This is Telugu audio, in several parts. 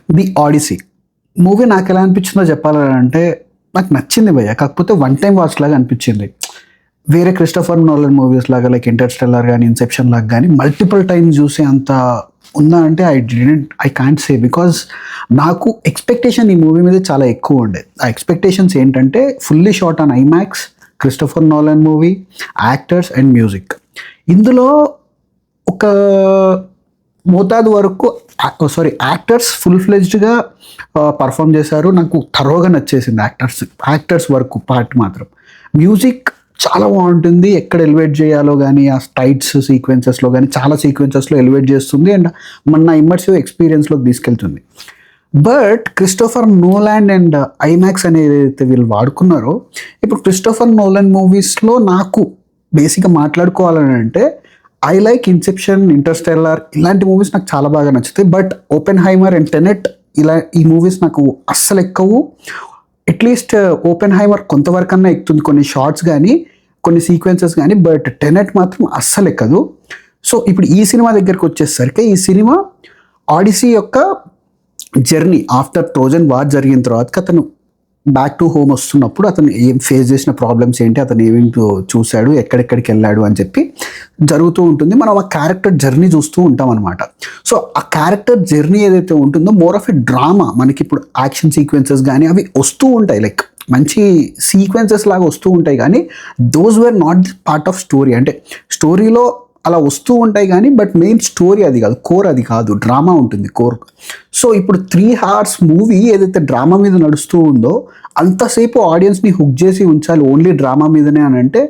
ది ఆడిసీ మూవీ నాకు ఎలా అనిపించిందో చెప్పాలంటే నాకు నచ్చింది భయ్య. కాకపోతే వన్ టైం వాచ్ లాగా అనిపించింది. వేరే క్రిస్టోఫర్ నోలన్ మూవీస్ లాగా లైక్ ఇంటర్స్టెల్లార్ కానీ ఇన్సెప్షన్ లాగా కానీ మల్టిపుల్ టైమ్స్ చూసే అంత ఉందా అంటే ఐ కాంట్ సే. బికాజ్ నాకు ఎక్స్పెక్టేషన్ ఈ మూవీ మీద చాలా ఎక్కువ ఉండే. ఆ ఎక్స్పెక్టేషన్స్ ఏంటంటే fully shot on IMAX, Christopher Nolan movie, actors and music. ఇందులో ఒక మోతాదు వరకు యాక్టర్స్ ఫుల్ ఫ్లెజ్డ్గా పర్ఫామ్ చేశారు. నాకు థరోగా నచ్చేసింది యాక్టర్స్ వరకు పార్ట్ మాత్రం. మ్యూజిక్ చాలా బాగుంటుంది. ఎక్కడ ఎలివేట్ చేయాలో కానీ ఆ టైట్స్ సీక్వెన్సెస్లో కానీ చాలా సీక్వెన్సెస్లో ఎలివేట్ చేస్తుంది అండ్ మన ఇమ్మర్సివ్ ఎక్స్పీరియన్స్లోకి తీసుకెళ్తుంది. But Christopher Nolan and IMAX అనేది అయితే వీళ్ళు వాడుకున్నారో, ఇప్పుడు క్రిస్టోఫర్ నోలాన్ మూవీస్లో నాకు బేసిక్గా మాట్లాడుకోవాలని అంటే ఐ లైక్ ఇన్సెప్షన్, ఇంటర్స్టెల్లార్ ఇలాంటి మూవీస్ నాకు చాలా బాగా నచ్చుతాయి. బట్ ఓపెన్ హైమర్ అండ్ టెనెట్ ఈ మూవీస్ నాకు అస్సలు ఎక్కవు. అట్లీస్ట్ ఓపెన్ హైమర్ కొంతవరకన్నా ఎక్కుతుంది, కొన్ని షార్ట్స్ కానీ కొన్ని సీక్వెన్సెస్ కానీ. బట్ టెనెట్ మాత్రం అస్సలు ఎక్కదు. సో ఇప్పుడు ఈ సినిమా దగ్గరికి వచ్చేసరికి ఈ సినిమా ఆడిసీ యొక్క జర్నీ ఆఫ్టర్ ట్రోజన్ వార్ జరిగిన తర్వాత అతను బ్యాక్ టు హోమ్ వస్తున్నప్పుడు అతను ఏం ఫేస్ చేసిన ప్రాబ్లమ్స్ ఏంటి, అతను ఏమేమి చూశాడు, ఎక్కడెక్కడికి వెళ్ళాడు అని చెప్పి జరుగుతూ ఉంటుంది. మనం ఆ క్యారెక్టర్ జర్నీ చూస్తూ ఉంటాం అనమాట. సో ఆ క్యారెక్టర్ జర్నీ ఏదైతే ఉంటుందో మోర్ ఆఫ్ ఎ డ్రామా. మనకి ఇప్పుడు యాక్షన్ సీక్వెన్సెస్ కానీ అవి వస్తూ ఉంటాయి, లైక్ మంచి సీక్వెన్సెస్ లాగా వస్తూ ఉంటాయి, కానీ those were not the part of story. అంటే స్టోరీలో అలా వస్తూ ఉంటాయి కానీ బట్ మెయిన్ స్టోరీ అది కాదు, కోర్ అది కాదు, డ్రామా ఉంటుంది కోర్. సో ఇప్పుడు 3 hours మూవీ ఏదైతే డ్రామా మీద నడుస్తూ ఉందో అంతసేపు ఆడియన్స్ని హుక్ చేసి ఉంచాలి ఓన్లీ డ్రామా మీదనే అని అంటే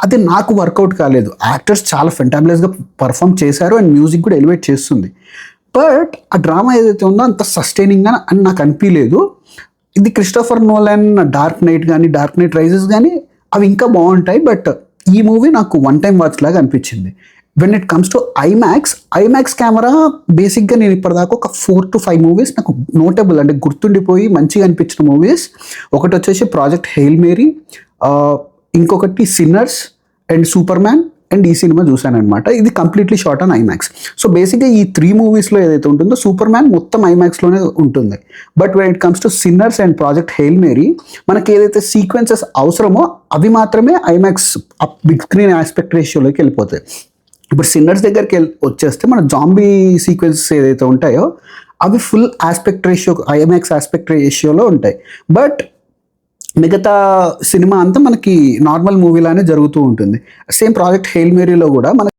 అది నాకు వర్కౌట్ కాలేదు. యాక్టర్స్ చాలా ఫెంటాబులస్గా పర్ఫామ్ చేశారు అండ్ మ్యూజిక్ కూడా ఎలివేట్ చేస్తుంది. బట్ ఆ డ్రామా ఏదైతే ఉందో అంత సస్టైనింగ్గా అని నాకు అనిపించలేదు. ఇది క్రిస్టోఫర్ నోలాన్ డార్క్ నైట్ కానీ డార్క్ నైట్ రైజెస్ కానీ అవి ఇంకా బాగుంటాయి. బట్ ఈ మూవీ నాకు వన్ టైం వాచ్ లాగా అనిపించింది. When it comes to IMAX camera బేసిక్గా నేను ఇప్పటిదాకా ఒక 4 to 5 మూవీస్ నాకు నోటబుల్ అంటే గుర్తుండిపోయి మంచిగా అనిపించిన మూవీస్. ఒకటి వచ్చేసి ప్రాజెక్ట్ హెయిల్ మేరీ, ఇంకొకటి sinners and super man and ఈ సినిమా చూశాను అనమాట. ఇది completely short on IMAX. So బేసిక్గా ఈ 3 మూవీస్లో ఏదైతే ఉంటుందో సూపర్ మ్యాన్ మొత్తం ఐమాక్స్లోనే ఉంటుంది. But when it comes to Sinners and Project Hail Mary మనకి ఏదైతే సీక్వెన్సెస్ అవసరమో అవి మాత్రమే ఐమాక్స్ బిగ్ స్క్రీన్ ఆస్పెక్ట్ రేషియోలోకి వెళ్ళిపోతాయి. ఇప్పుడు సిన్నర్స్ దగ్గరికి వచ్చేస్తే మన జాంబీ సీక్వెన్సెస్ ఏదైతే ఉంటాయో అవి full aspect ratio IMX aspect రేషియోలో ఉంటాయి. బట్ మిగతా సినిమా అంతా మనకి నార్మల్ మూవీలానే జరుగుతూ ఉంటుంది. సేమ్ ప్రాజెక్ట్ హెయిల్ మేరీలో కూడా మనకి